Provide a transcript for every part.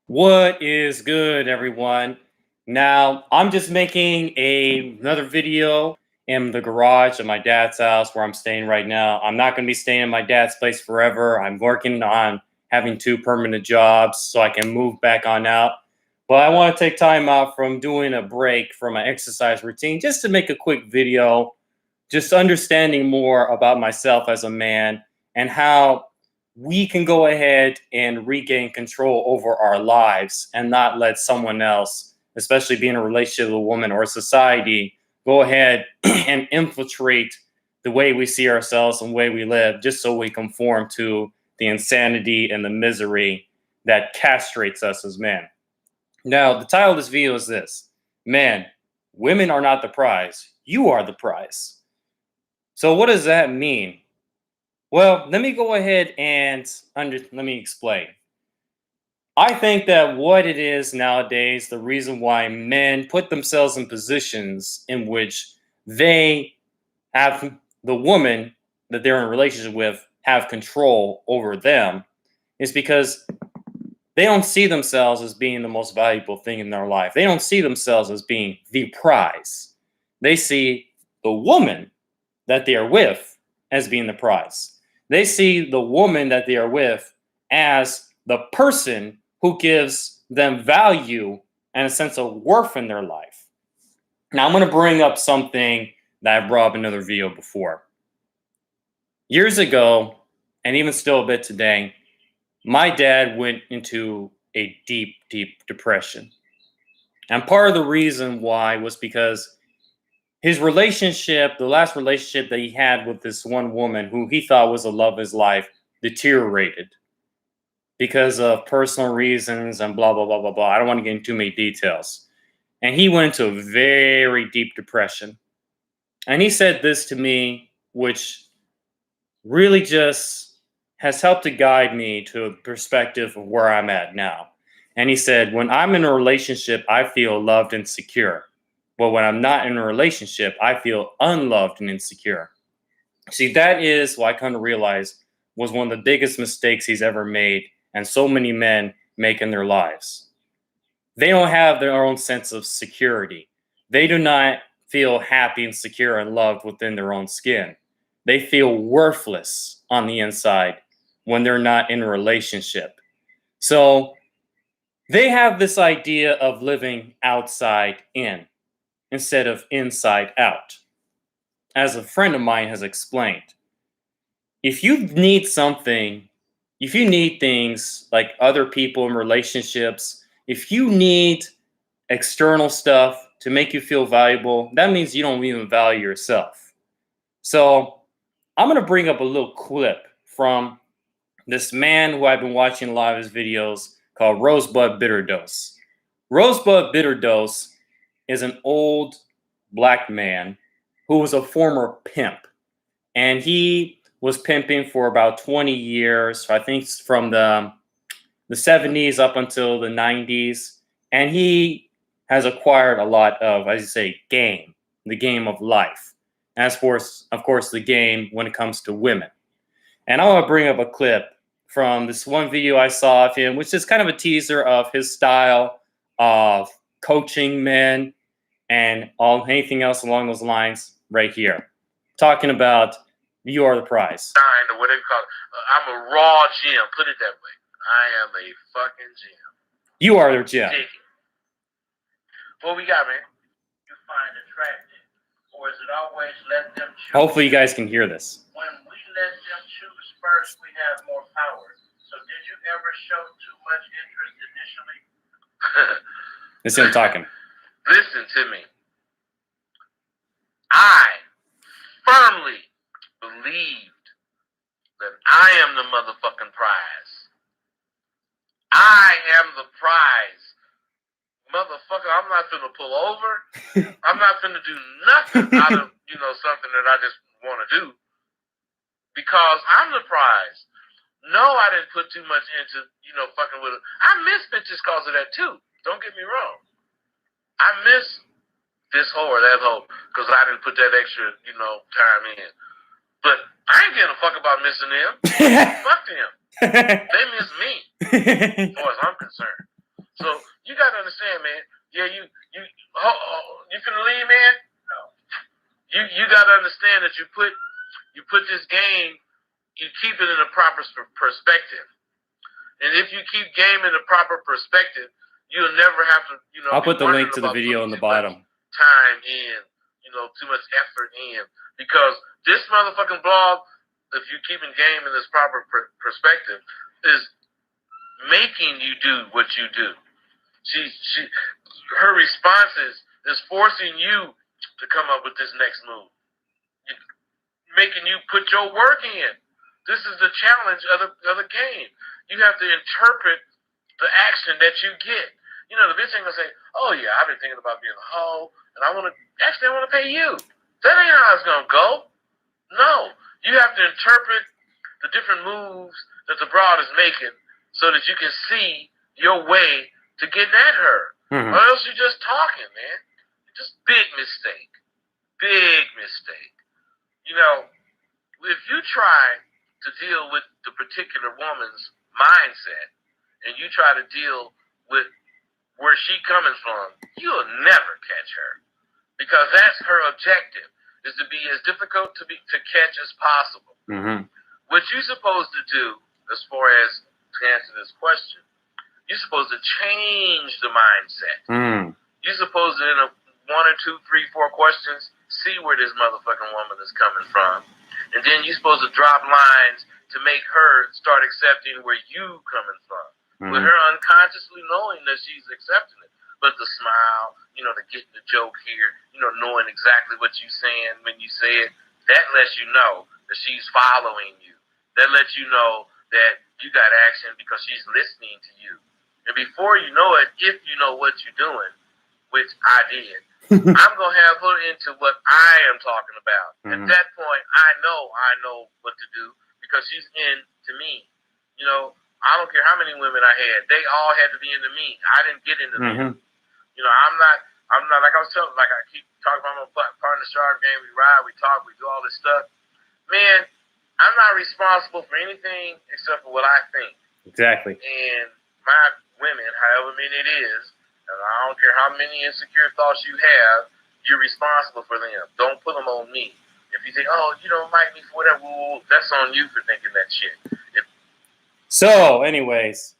What is good, everyone? Now, I'm just making another video in the garage of my dad's house where I'm staying right now. I'm not going to be staying in my dad's place forever. I'm working on having two permanent jobs so I can move back on out. But I want to take time out from doing a break from my exercise routine just to make a quick video, just understanding more about myself as a man and how we can go ahead and regain control over our lives and not let someone else, especially be in a relationship with a woman or society, go ahead and infiltrate the way we see ourselves and the way we live just so we conform to the insanity and the misery that castrates us as men. Now, the title of this video is this: Man, women are not the prize, you are the prize. So, what does that mean? Well, let me go ahead and let me explain. I think that what it is nowadays, the reason why men put themselves in positions in which they have the woman that they're in a relationship with have control over them is because they don't see themselves as being the most valuable thing in their life. They don't see themselves as being the prize. They see the woman that they are with as being the prize. They see the woman that they are with as the person who gives them value and a sense of worth in their life. Now, I'm going to bring up something that I brought up in another video before. Years ago, and even still a bit today, my dad went into a deep, deep depression. And part of the reason why was because his relationship, the last relationship that he had with this one woman who he thought was the love of his life, deteriorated because of personal reasons and blah, blah, blah, blah, blah. I don't want to get into too many details. And he went into a very deep depression. And he said this to me, which really just has helped to guide me to a perspective of where I'm at now. And he said, when I'm in a relationship, I feel loved and secure. But when I'm not in a relationship, I feel unloved and insecure. See, that is what I come to realize was one of the biggest mistakes he's ever made, and so many men make in their lives. They don't have their own sense of security. They do not feel happy and secure and loved within their own skin. They feel worthless on the inside when they're not in a relationship. So they have this idea of living outside in instead of inside out. As a friend of mine has explained, if you need something, if you need things like other people in relationships, if you need external stuff to make you feel valuable, that means you don't even value yourself. So I'm going to bring up a little clip from this man who I've been watching a lot of his videos called Rosebud Bitter Dose. Rosebud Bitter Dose is an old black man who was a former pimp. And he was pimping for about 20 years, I think from the 70s up until the 90s. And he has acquired a lot of, as you say, the game of life. As for, of course, the game when it comes to women. And I want to bring up a clip from this one video I saw of him, which is kind of a teaser of his style of coaching men and anything else along those lines right here. Talking about you are the prize. Or whatever you call it. I'm a raw gym. Put it that way. I am a fucking gym. You are their gym. What we got, man? You find attractive, or is it always let them choose? Hopefully you guys can hear this. When we let them choose first, we have more power. So did you ever show too much interest initially? This is him talking. Listen to me. I firmly believed that I am the motherfucking prize. I am the prize. Motherfucker, I'm not finna pull over. I'm not finna do nothing out of, something that I just want to do. Because I'm the prize. No, I didn't put too much into, fucking with it. I miss bitches cause of that too. Don't get me wrong. I miss this hoe or that hoe because I didn't put that extra, time in. But I ain't giving a fuck about missing them. Fuck them. They miss me, as far as I'm concerned. So you gotta understand, man. Yeah, you finna leave, man. No. You gotta understand that you put this game, you keep it in a proper perspective, and if you keep game in a proper perspective, you'll never have to, I'll put the link to the video in the bottom. Time in, too much effort in, because this motherfucking blog, if you keeping game in this proper perspective, is making you do what you do. Her responses is forcing you to come up with this next move, making you put your work in. This is the challenge of the game. You have to interpret the action that you get. The bitch ain't gonna say, "Oh yeah, I've been thinking about being a hoe, and I want to pay you." That ain't how it's gonna go. No, you have to interpret the different moves that the broad is making, so that you can see your way to getting at her. Mm-hmm. Or else you're just talking, man. Just big mistake. Big mistake. If you try to deal with the particular woman's mindset, and you try to deal with where she coming from, you'll never catch her. Because that's her objective, is to be as difficult to catch as possible. Mm-hmm. What you're supposed to do, as far as to answer this question, you're supposed to change the mindset. You're supposed to, in a 1 or 2, 3, 4 questions, see where this motherfucking woman is coming from. And then you're supposed to drop lines to make her start accepting where you coming from. With her unconsciously knowing that she's accepting it. But the smile, the getting the joke here, knowing exactly what you're saying when you say it, that lets you know that she's following you. That lets you know that you got action because she's listening to you. And before you know it, if you know what you're doing, which I did, I'm going to have her into what I am talking about. At that point, I know what to do because she's into me. I don't care how many women I had. They all had to be into me. I didn't get into them. I'm not, like I was telling, like I keep talking about my partner Sharp game. We ride, we talk, we do all this stuff. Man, I'm not responsible for anything except for what I think. Exactly. And my women, however many it is, and I don't care how many insecure thoughts you have, you're responsible for them. Don't put them on me. If you think, oh, you don't like me for whatever, well, that's on you for thinking that shit. So, anyways,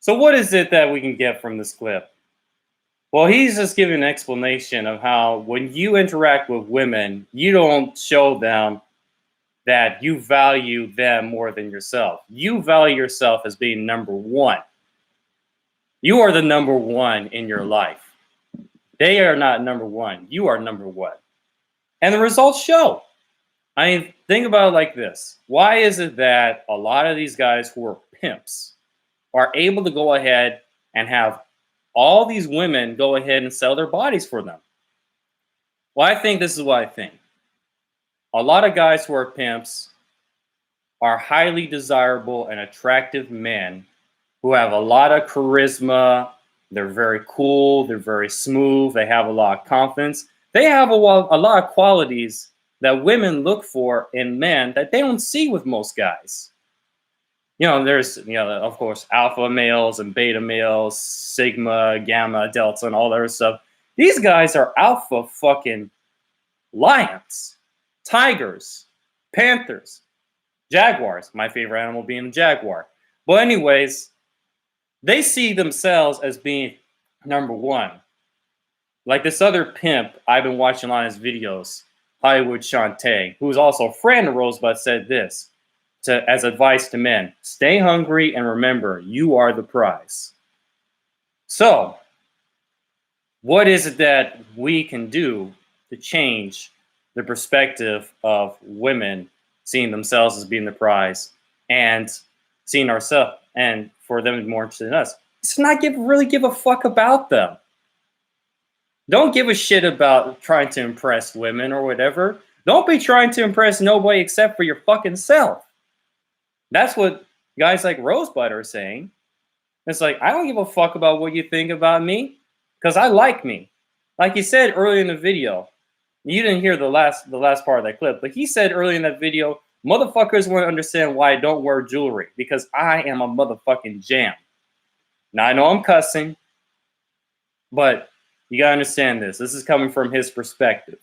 what is it that we can get from this clip? Well, he's just giving an explanation of how when you interact with women, you don't show them that you value them more than yourself. You value yourself as being number one. You are the number one in your life. They are not number one. You are number one. And the results show. I mean, think about it like this. Why is it that a lot of these guys who are pimps are able to go ahead and have all these women go ahead and sell their bodies for them? Well, I think this is what I think. A lot of guys who are pimps are highly desirable and attractive men who have a lot of charisma. They're very cool. They're very smooth. They have a lot of confidence. They have a lot of qualities that women look for in men that they don't see with most guys. There's, of course, alpha males and beta males, sigma, gamma, delta, and all that other stuff. These guys are alpha fucking lions, tigers, panthers, jaguars. My favorite animal being the jaguar. But anyways, they see themselves as being number one. Like this other pimp I've been watching a lot of his videos, Hollywood Shantae, who's also a friend of Rosebud, said this as advice to men: stay hungry and remember, you are the prize. So, what is it that we can do to change the perspective of women seeing themselves as being the prize and seeing ourselves, and for them to be more interested in us? It's not really give a fuck about them. Don't give a shit about trying to impress women or whatever. Don't be trying to impress nobody except for your fucking self. That's what guys like Rosebud are saying. It's like, I don't give a fuck about what you think about me because I like me. Like he said earlier in the video, you didn't hear the last part of that clip, but he said earlier in that video, motherfuckers want to understand why I don't wear jewelry because I am a motherfucking jam. Now, I know I'm cussing, but you gotta understand this. This is coming from his perspective.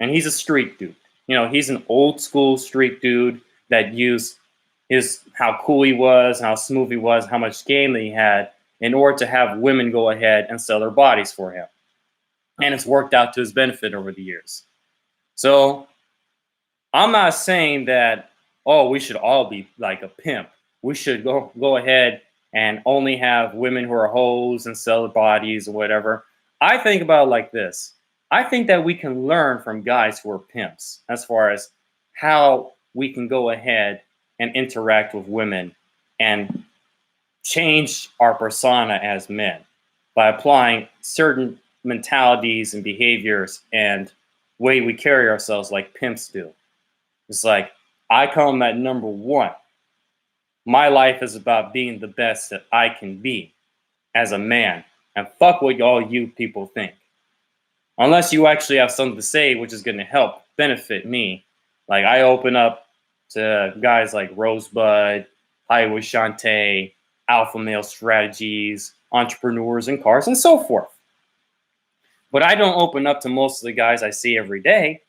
And he's a street dude. You know, he's an old school street dude that used his how cool he was, how smooth he was, how much game that he had in order to have women go ahead and sell their bodies for him. And it's worked out to his benefit over the years. So I'm not saying that, oh, we should all be like a pimp. We should go ahead and only have women who are hoes and sell their bodies or whatever. I think about it like this. I think that we can learn from guys who are pimps as far as how we can go ahead and interact with women and change our persona as men by applying certain mentalities and behaviors and way we carry ourselves like pimps do. It's like, I come at number one. My life is about being the best that I can be as a man. And fuck what all you people think. Unless you actually have something to say which is going to help benefit me. Like, I open up to guys like Rosebud, Highway Shantae, Alpha Male Strategies, Entrepreneurs in Cars, and so forth. But I don't open up to most of the guys I see every day,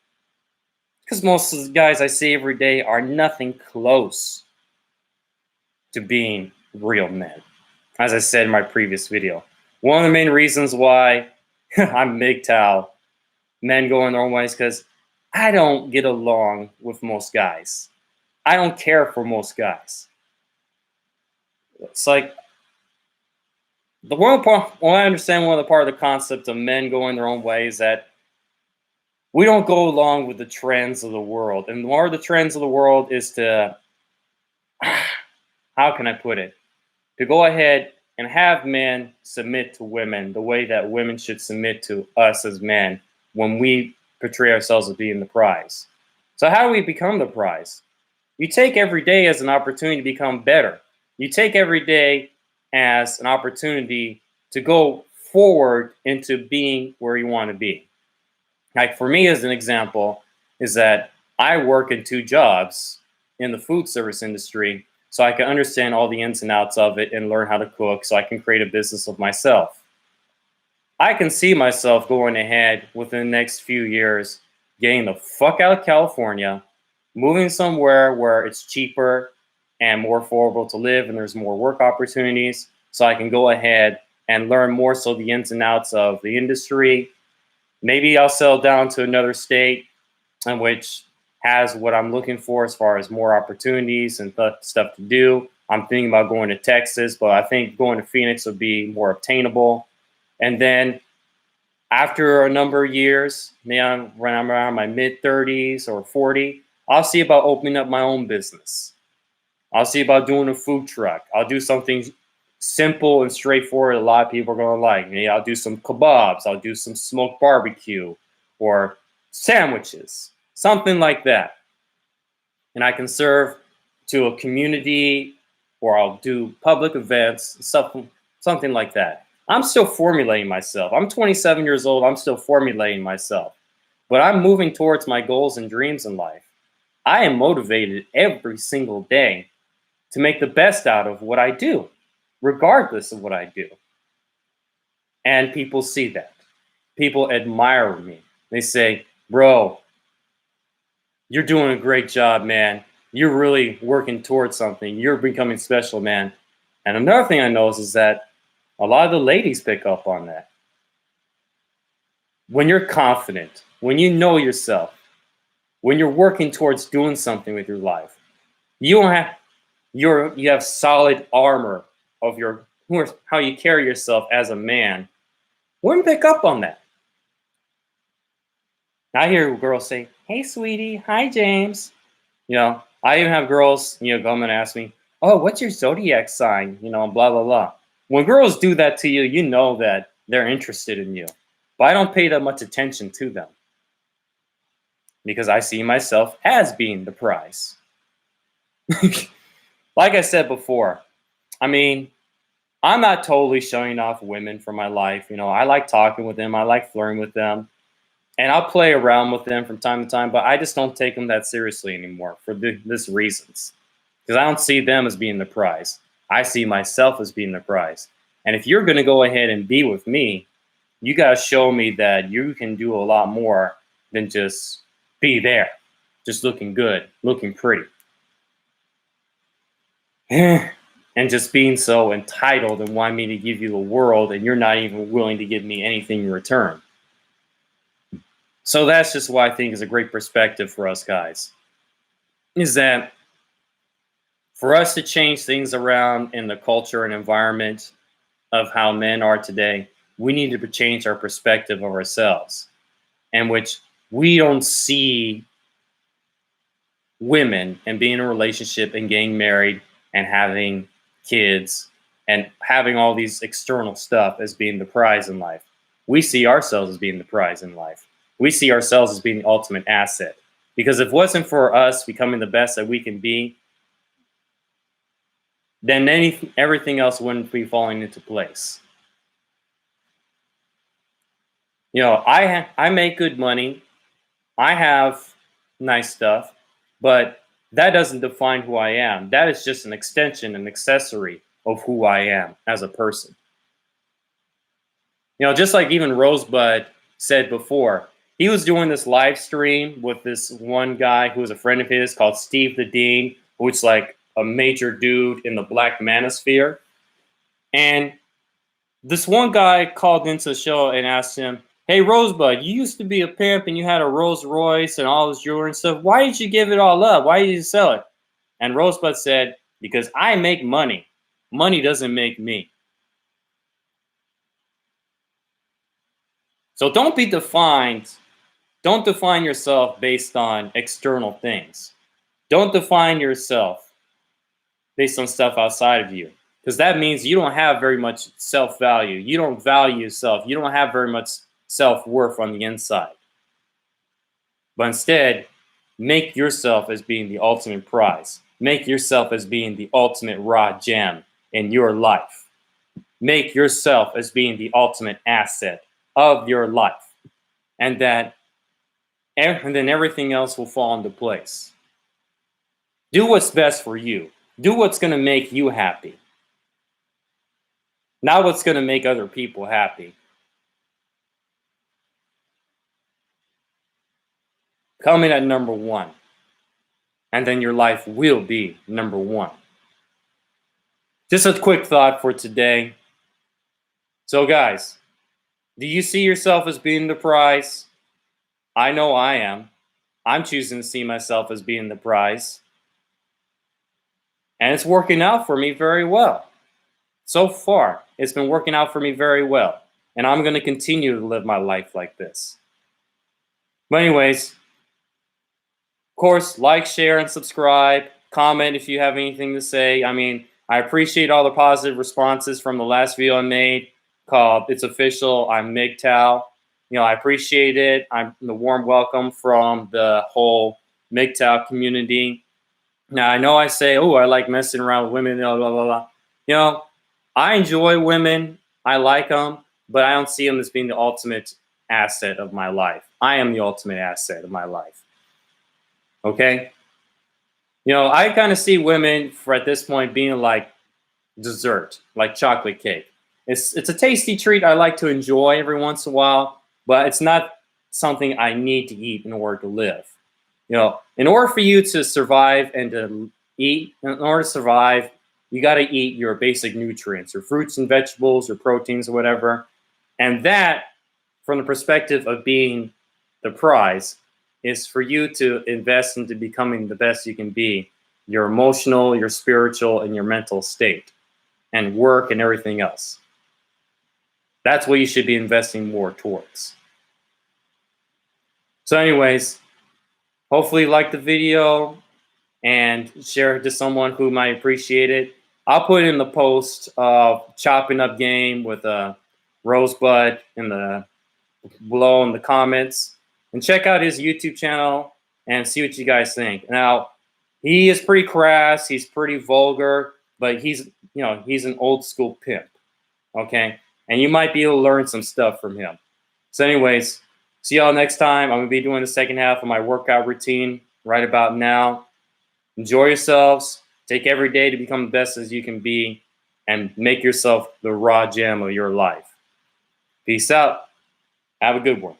because most of the guys I see every day are nothing close to being real men. As I said in my previous video, one of the main reasons why I'm MGTOW, men going their own ways, because I don't get along with most guys. I don't care for most guys. It's like, I understand one of the part of the concept of men going their own ways, that we don't go along with the trends of the world. And one of the trends of the world is to, how can I put it? To go ahead and have men submit to women the way that women should submit to us as men when we portray ourselves as being the prize. So how do we become the prize? You take every day as an opportunity to become better. You take every day as an opportunity to go forward into being where you want to be. Like, for me, as an example, is that I work in 2 jobs in the food service industry, so I can understand all the ins and outs of it and learn how to cook so I can create a business of myself. I can see myself going ahead within the next few years, getting the fuck out of California, moving somewhere where it's cheaper and more affordable to live and there's more work opportunities, so I can go ahead and learn more so the ins and outs of the industry. Maybe I'll settle down to another state in which has what I'm looking for as far as more opportunities and stuff to do. I'm thinking about going to Texas, but I think going to Phoenix would be more obtainable. And then after a number of years, maybe when I'm around my mid-30s or 40, I'll see about opening up my own business. I'll see about doing a food truck. I'll do something simple and straightforward a lot of people are going to like. Maybe I'll do some kebabs. I'll do some smoked barbecue or sandwiches, something like that. And I can serve to a community, or I'll do public events, something like that. I'm still formulating myself. I'm 27 years old. I'm still formulating myself. But I'm moving towards my goals and dreams in life. I am motivated every single day to make the best out of what I do, regardless of what I do. And people see that. People admire me. They say, bro, you're doing a great job, man. You're really working towards something. You're becoming special, man. And another thing I notice is that a lot of the ladies pick up on that. When you're confident, when you know yourself, when you're working towards doing something with your life, you have solid armor of how you carry yourself as a man. Women pick up on that. I hear girls say, "Hey, sweetie. Hi, James." I even have girls, come and ask me, "Oh, what's your zodiac sign?" Blah, blah, blah. When girls do that to you, you know that they're interested in you. But I don't pay that much attention to them because I see myself as being the prize. Like I said before, I'm not totally showing off women for my life. I like talking with them. I like flirting with them. And I'll play around with them from time to time, but I just don't take them that seriously anymore for this reasons. Because I don't see them as being the prize. I see myself as being the prize. And if you're going to go ahead and be with me, you got to show me that you can do a lot more than just be there, just looking good, looking pretty. And just being so entitled and wanting me to give you the world, and you're not even willing to give me anything in return. So that's just what I think is a great perspective for us guys, is that for us to change things around in the culture and environment of how men are today, we need to change our perspective of ourselves, in which we don't see women and being in a relationship and getting married and having kids and having all these external stuff as being the prize in life. We see ourselves as being the prize in life. We see ourselves as being the ultimate asset. Because if it wasn't for us becoming the best that we can be, then everything else wouldn't be falling into place. You know, I make good money. I have nice stuff, but that doesn't define who I am. That is just an extension, an accessory of who I am as a person. You know, just like even Rosebud said before, he was doing this live stream with this one guy who was a friend of his called Steve the Dean, who's like a major dude in the Black Manosphere. And this one guy called into the show and asked him, "Hey, Rosebud, you used to be a pimp and you had a Rolls Royce and all this jewelry and stuff. Why did you give it all up? Why did you sell it?" And Rosebud said, "Because I make money. Money doesn't make me." So don't define yourself based on external things. Don't define yourself based on stuff outside of you, because that means you don't have very much self-value. You don't value yourself. You don't have very much self-worth on the inside. But instead, make yourself as being the ultimate prize. Make yourself as being the ultimate raw gem in your life. Make yourself as being the ultimate asset of your life. And then everything else will fall into place. Do what's best for you. Do what's going to make you happy. Not what's going to make other people happy. Come in at number one. And then your life will be number one. Just a quick thought for today. So guys, do you see yourself as being the prize? I know I am. I'm choosing to see myself as being the prize. And it's working out for me very well. So far, it's been working out for me very well. And I'm going to continue to live my life like this. But anyways, of course, like, share, and subscribe. Comment if you have anything to say. I mean, I appreciate all the positive responses from the last video I made called "It's Official, I'm MGTOW." You know, I appreciate it. I'm the warm welcome from the whole MGTOW community. Now, I know I say, "Oh, I like messing around with women," blah, blah, blah, blah. You know, I enjoy women. I like them, but I don't see them as being the ultimate asset of my life. I am the ultimate asset of my life. Okay? You know, I kind of see women at this point being like dessert, like chocolate cake. It's a tasty treat I like to enjoy every once in a while, but it's not something I need to eat in order to live. You know, in order for you to survive and to eat, in order to survive, you got to eat your basic nutrients, your fruits and vegetables, your proteins or whatever. And that, from the perspective of being the prize, is for you to invest into becoming the best you can be, your emotional, your spiritual, and your mental state, and work and everything else. That's what you should be investing more towards. So anyways, hopefully you liked the video and share it to someone who might appreciate it. I'll put in the post of chopping up game with a Rosebud below in the comments, and check out his YouTube channel and see what you guys think. Now, he is pretty crass, he's pretty vulgar, but he's an old school pimp. Okay? And you might be able to learn some stuff from him. So anyways, see y'all next time. I'm going to be doing the second half of my workout routine right about now. Enjoy yourselves. Take every day to become the best as you can be. and make yourself the raw gem of your life. Peace out. Have a good one.